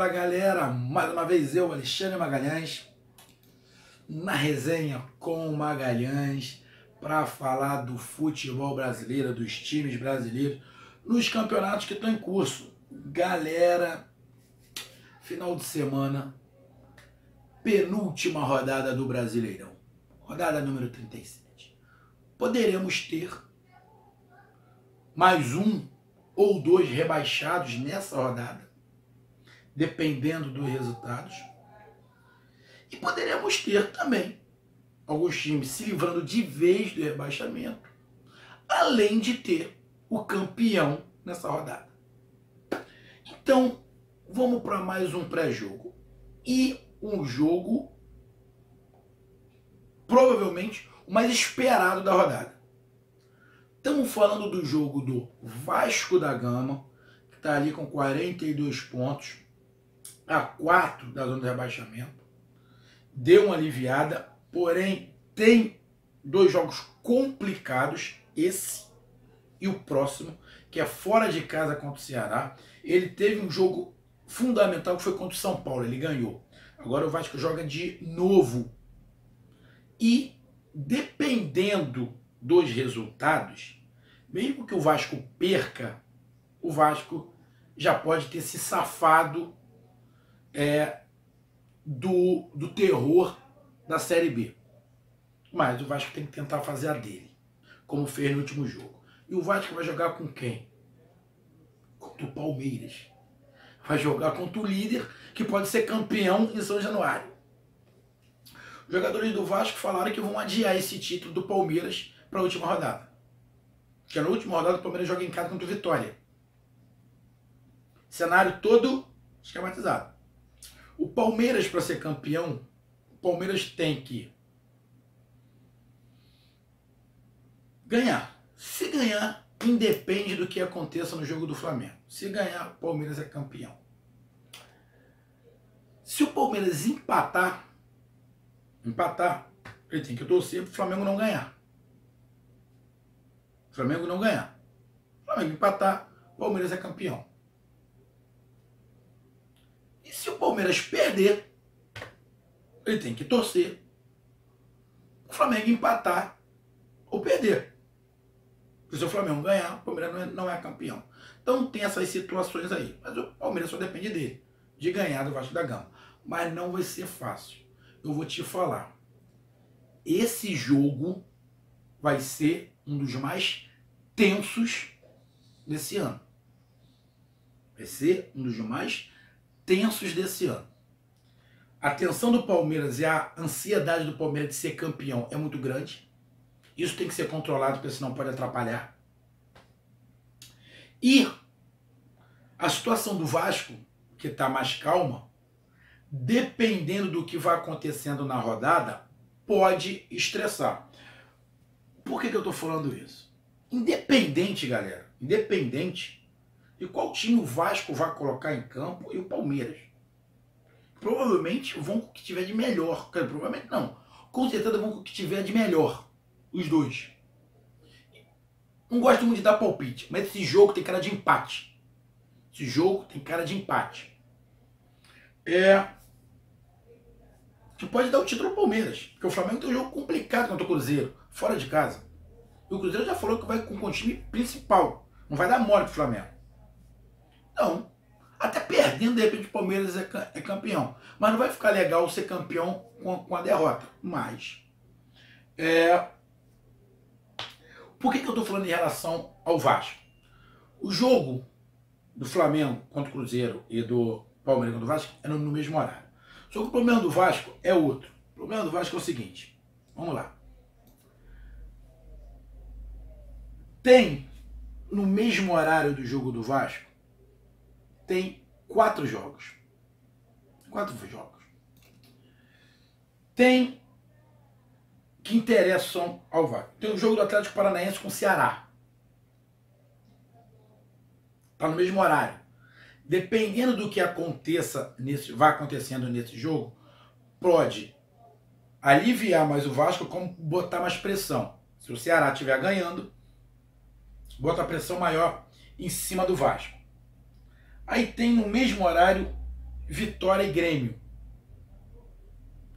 Fala galera, mais uma vez eu, Alexandre Magalhães, na resenha com o Magalhães, para falar do futebol brasileiro, dos times brasileiros, nos campeonatos que estão em curso. Galera, final de semana, penúltima rodada do Brasileirão, rodada número 37. Poderemos ter mais um ou dois rebaixados nessa rodada, dependendo dos resultados. E poderemos ter também alguns times se livrando de vez do rebaixamento, além de ter o campeão nessa rodada. Então, vamos para mais um pré-jogo. E um jogo, provavelmente, o mais esperado da rodada. Estamos falando do jogo do Vasco da Gama, que está ali com 42 pontos, a 4 da zona de rebaixamento. Deu uma aliviada, porém tem dois jogos complicados, esse e o próximo, que é fora de casa contra o Ceará. Ele teve um jogo fundamental que foi contra o São Paulo, ele ganhou. Agora o Vasco joga de novo. E dependendo dos resultados, mesmo que o Vasco perca, o Vasco já pode ter se safado do terror da Série B. Mas o Vasco tem que tentar fazer a dele, como fez no último jogo. E o Vasco vai jogar com quem? Contra o Palmeiras. Vai jogar contra o líder, que pode ser campeão em São Januário. Os jogadores do Vasco falaram que vão adiar esse título do Palmeiras para a última rodada. Porque na última rodada o Palmeiras joga em casa contra o Vitória. Cenário todo esquematizado. O Palmeiras, para ser campeão, o Palmeiras tem que ganhar. Se ganhar, independe do que aconteça no jogo do Flamengo. Se ganhar, o Palmeiras é campeão. Se o Palmeiras empatar, ele tem que torcer para o Flamengo não ganhar. O Flamengo não ganhar. O Flamengo empatar, o Palmeiras é campeão. E se o Palmeiras perder, ele tem que torcer o Flamengo empatar ou perder. Porque se o Flamengo ganhar, o Palmeiras não é campeão. Então tem essas situações aí. Mas o Palmeiras só depende dele, de ganhar do Vasco da Gama. Mas não vai ser fácil. Eu vou te falar. Esse jogo vai ser um dos mais tensos desse ano. Vai ser um dos mais tensos desse ano. A tensão do Palmeiras e a ansiedade do Palmeiras de ser campeão é muito grande. Isso tem que ser controlado, porque senão pode atrapalhar. E a situação do Vasco, que está mais calma, dependendo do que vai acontecendo na rodada, pode estressar. Por que eu estou falando isso? Independente, galera, independente de qual time o Vasco vai colocar em campo e o Palmeiras. Provavelmente vão com o que tiver de melhor. Provavelmente não. Com certeza vão com o que tiver de melhor. Os dois. Não gosto muito de dar palpite, mas esse jogo tem cara de empate. Esse jogo tem cara de empate. Que pode dar o título ao Palmeiras. Porque o Flamengo tem um jogo complicado contra o Cruzeiro, fora de casa. E o Cruzeiro já falou que vai com o time principal. Não vai dar mole pro Flamengo. Não. Até perdendo, de repente, o Palmeiras é campeão. Mas não vai ficar legal ser campeão com a derrota. Mas, por que eu estou falando em relação ao Vasco? O jogo do Flamengo contra o Cruzeiro e do Palmeiras contra o Vasco é no mesmo horário. Só que o problema do Vasco é outro. O problema do Vasco é o seguinte. Vamos lá. Tem, no mesmo horário do jogo do Vasco, tem 4 jogos. 4 jogos. Tem que interessam ao Vasco. Tem o jogo do Atlético Paranaense com o Ceará. Está no mesmo horário. Dependendo do que vai acontecendo nesse jogo, pode aliviar mais o Vasco, como botar mais pressão. Se o Ceará estiver ganhando, bota a pressão maior em cima do Vasco. Aí tem no mesmo horário Vitória e Grêmio.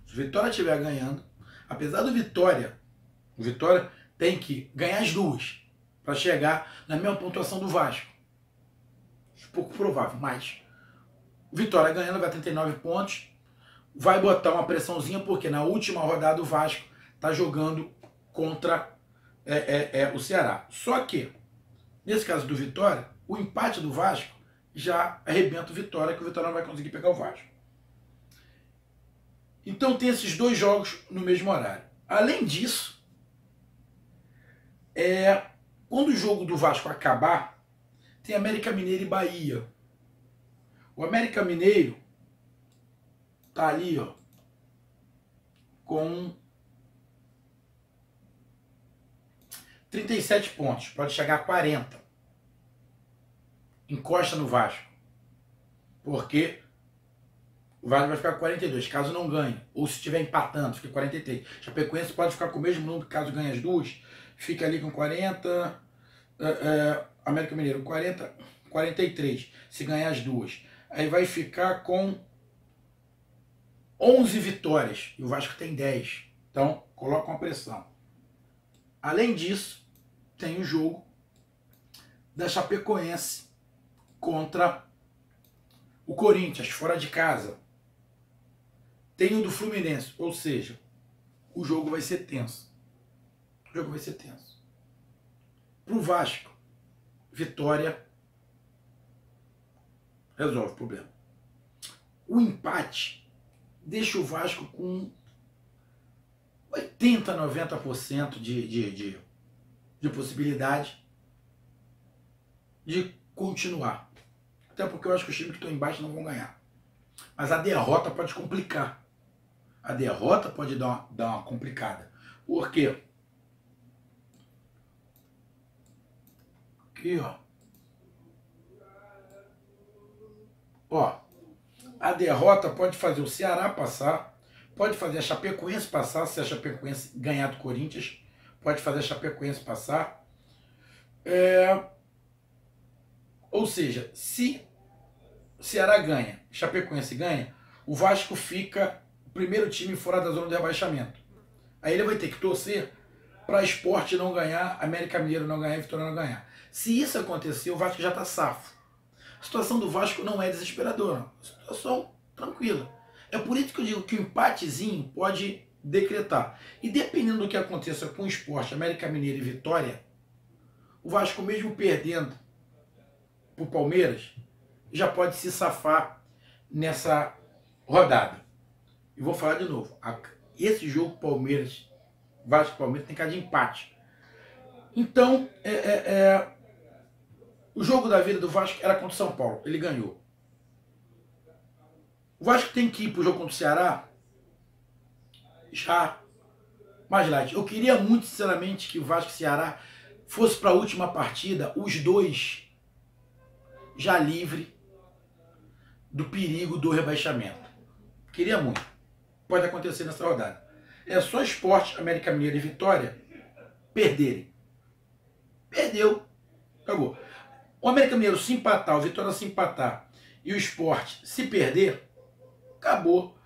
Se o Vitória estiver ganhando, apesar do Vitória, o Vitória tem que ganhar as duas para chegar na mesma pontuação do Vasco. Pouco provável, mas o Vitória ganhando vai ter 39 pontos, vai botar uma pressãozinha, porque na última rodada o Vasco está jogando contra o Ceará. Só que, nesse caso do Vitória, o empate do Vasco já arrebenta o Vitória, que o Vitória não vai conseguir pegar o Vasco. Então tem esses dois jogos no mesmo horário. Além disso, quando o jogo do Vasco acabar, tem América Mineiro e Bahia. O América Mineiro tá ali, ó, com 37 pontos, pode chegar a 40. Encosta no Vasco, porque o Vasco vai ficar com 42, caso não ganhe, ou se estiver empatando, fica 43. Chapecoense pode ficar com o mesmo número, caso ganhe as duas, fica ali com 40, América Mineiro 40, 43, se ganhar as duas. Aí vai ficar com 11 vitórias, e o Vasco tem 10, então coloca uma pressão. Além disso, tem o jogo da Chapecoense contra o Corinthians, fora de casa. Tem o do Fluminense, ou seja, o jogo vai ser tenso. O jogo vai ser tenso. Pro Vasco, vitória resolve o problema. O empate deixa o Vasco com 80, 90% de possibilidade de continuar. Até porque eu acho que os times que estão embaixo não vão ganhar. Mas a derrota pode complicar. A derrota pode dar uma complicada. Por quê? Aqui, ó. Ó. A derrota pode fazer o Ceará passar, pode fazer a Chapecoense passar, se a Chapecoense ganhar do Corinthians, pode fazer a Chapecoense passar. Ou seja, se o Ceará ganha, Chapecoense ganha, o Vasco fica o primeiro time fora da zona de rebaixamento. Aí ele vai ter que torcer para Sport não ganhar, América Mineiro não ganhar e Vitória não ganhar. Se isso acontecer, o Vasco já está safo. A situação do Vasco não é desesperadora, é uma situação tranquila. É por isso que eu digo que o empatezinho pode decretar. E dependendo do que aconteça com o Sport, América Mineiro e Vitória, o Vasco mesmo perdendo para o Palmeiras, já pode se safar nessa rodada. E vou falar de novo, esse jogo Palmeiras, Vasco e Palmeiras tem cara de empate. Então, o jogo da vida do Vasco era contra o São Paulo, ele ganhou. O Vasco tem que ir para o jogo contra o Ceará já mais light. Eu queria muito, sinceramente, que o Vasco e o Ceará fosse para a última partida, os dois já livre do perigo do rebaixamento. Queria muito. Pode acontecer nessa rodada. É só Sport, América Mineiro e Vitória perderem. Perdeu. Acabou. O América Mineiro se empatar, o Vitória se empatar e o Sport se perder, acabou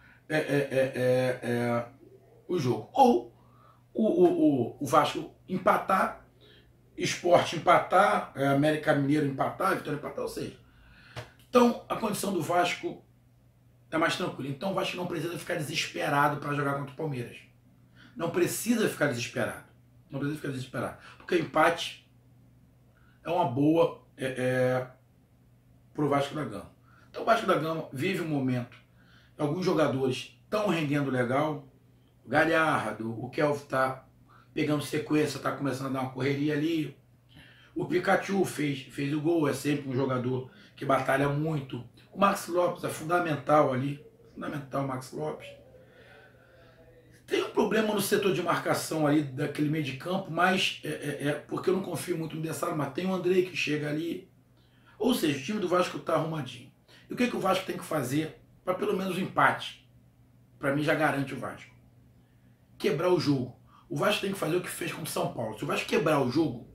o jogo. Ou o Vasco empatar, Sport empatar, América Mineiro empatar, Vitória empatar, ou seja. Então a condição do Vasco é mais tranquila. Então o Vasco não precisa ficar desesperado para jogar contra o Palmeiras. Não precisa ficar desesperado. Não precisa ficar desesperado. Porque o empate é uma boa para o Vasco da Gama. Então o Vasco da Gama vive um momento. Alguns jogadores estão rendendo legal. O Galhardo, o Kelvin está pegando sequência, está começando a dar uma correria ali. O Pikachu fez o gol, é sempre um jogador que batalha muito. O Max Lopes é fundamental ali. Fundamental o Max Lopes. Tem um problema no setor de marcação ali, daquele meio de campo, mas porque eu não confio muito no Dessaro, mas tem o Andrei que chega ali. Ou seja, o time do Vasco está arrumadinho. E o que o Vasco tem que fazer para pelo menos o empate? Para mim já garante o Vasco. Quebrar o jogo. O Vasco tem que fazer o que fez com o São Paulo. Se o Vasco quebrar o jogo,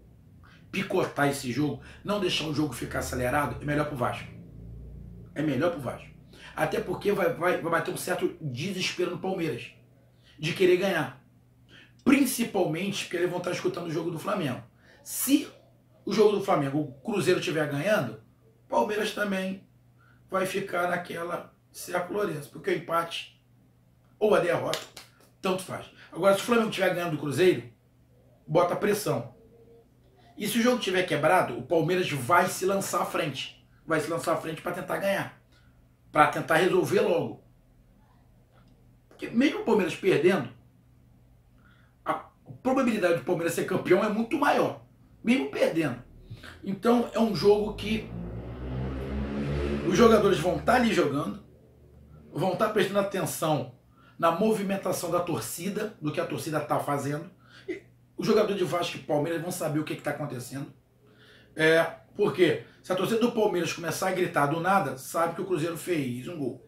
picotar esse jogo, não deixar o jogo ficar acelerado, é melhor pro Vasco. É melhor pro Vasco. Até porque vai bater um certo desespero no Palmeiras de querer ganhar. Principalmente porque eles vão estar escutando o jogo do Flamengo. Se o jogo do Flamengo, o Cruzeiro estiver ganhando, o Palmeiras também vai ficar naquela circunlência, porque o empate ou a derrota, tanto faz. Agora, se o Flamengo estiver ganhando do Cruzeiro, bota pressão. E se o jogo estiver quebrado, o Palmeiras vai se lançar à frente. Vai se lançar à frente para tentar ganhar. Para tentar resolver logo. Porque mesmo o Palmeiras perdendo, a probabilidade do Palmeiras ser campeão é muito maior. Mesmo perdendo. Então é um jogo que os jogadores vão estar ali jogando, vão estar prestando atenção na movimentação da torcida, do que a torcida está fazendo. E os jogadores de Vasco e Palmeiras vão saber o que está acontecendo. Porque se a torcida do Palmeiras começar a gritar do nada, sabe que o Cruzeiro fez um gol.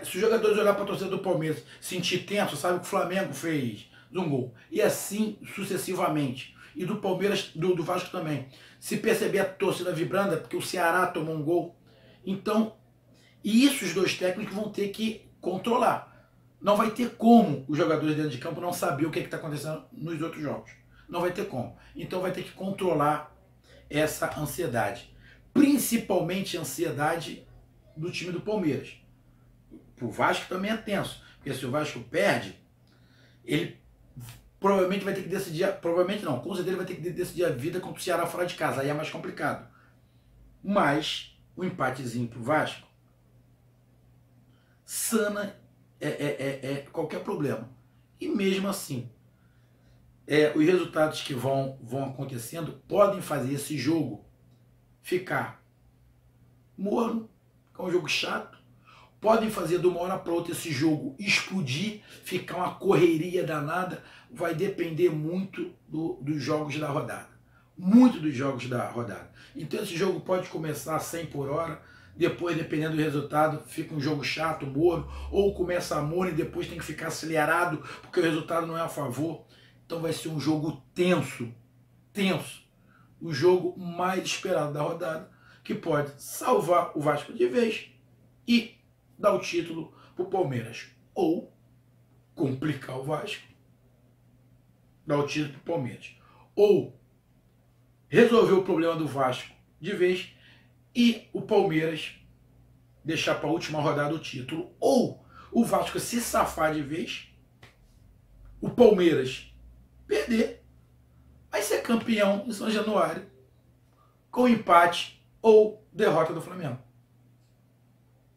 Se os jogadores olhar para a torcida do Palmeiras, sentir tenso, sabe que o Flamengo fez um gol. E assim sucessivamente. E do Palmeiras, do Vasco também. Se perceber a torcida vibrando, é porque o Ceará tomou um gol. Então, isso os dois técnicos vão ter que controlar. Não vai ter como os jogadores dentro de campo não saber o que está acontecendo nos outros jogos. Não vai ter como. Então vai ter que controlar essa ansiedade. Principalmente a ansiedade do time do Palmeiras. O Vasco também é tenso. Porque se o Vasco perde, ele provavelmente vai ter que decidir, provavelmente não, com certeza vai ter que decidir a vida contra o Ceará fora de casa, aí é mais complicado. Mas o empatezinho pro Vasco sana qualquer problema. E mesmo assim, os resultados que vão acontecendo podem fazer esse jogo ficar morno, que é um jogo chato. Podem fazer de uma hora para outra esse jogo explodir, ficar uma correria danada. Vai depender muito dos jogos da rodada. Muito dos jogos da rodada. Então esse jogo pode começar a 100 por hora, depois, dependendo do resultado, fica um jogo chato, morno, ou começa morno e depois tem que ficar acelerado, porque o resultado não é a favor. Então vai ser um jogo tenso. Tenso. O jogo mais esperado da rodada, que pode salvar o Vasco de vez e dar o título pro Palmeiras. Ou complicar o Vasco, dar o título pro Palmeiras. Ou resolver o problema do Vasco de vez e o Palmeiras deixar para a última rodada o título. Ou o Vasco se safar de vez, o Palmeiras perder, vai ser campeão em São Januário com empate ou derrota do Flamengo.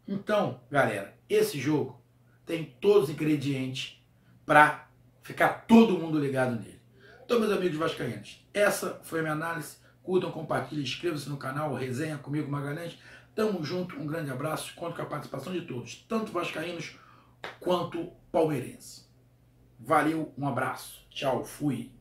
Então, galera, esse jogo tem todos os ingredientes para ficar todo mundo ligado nele. Então, meus amigos vascaínos, essa foi a minha análise. Curtam, compartilhem, inscrevam-se no canal, resenha comigo, Magalhães. Tamo junto, um grande abraço, conto com a participação de todos, tanto vascaínos quanto palmeirenses. Valeu, um abraço, tchau, fui.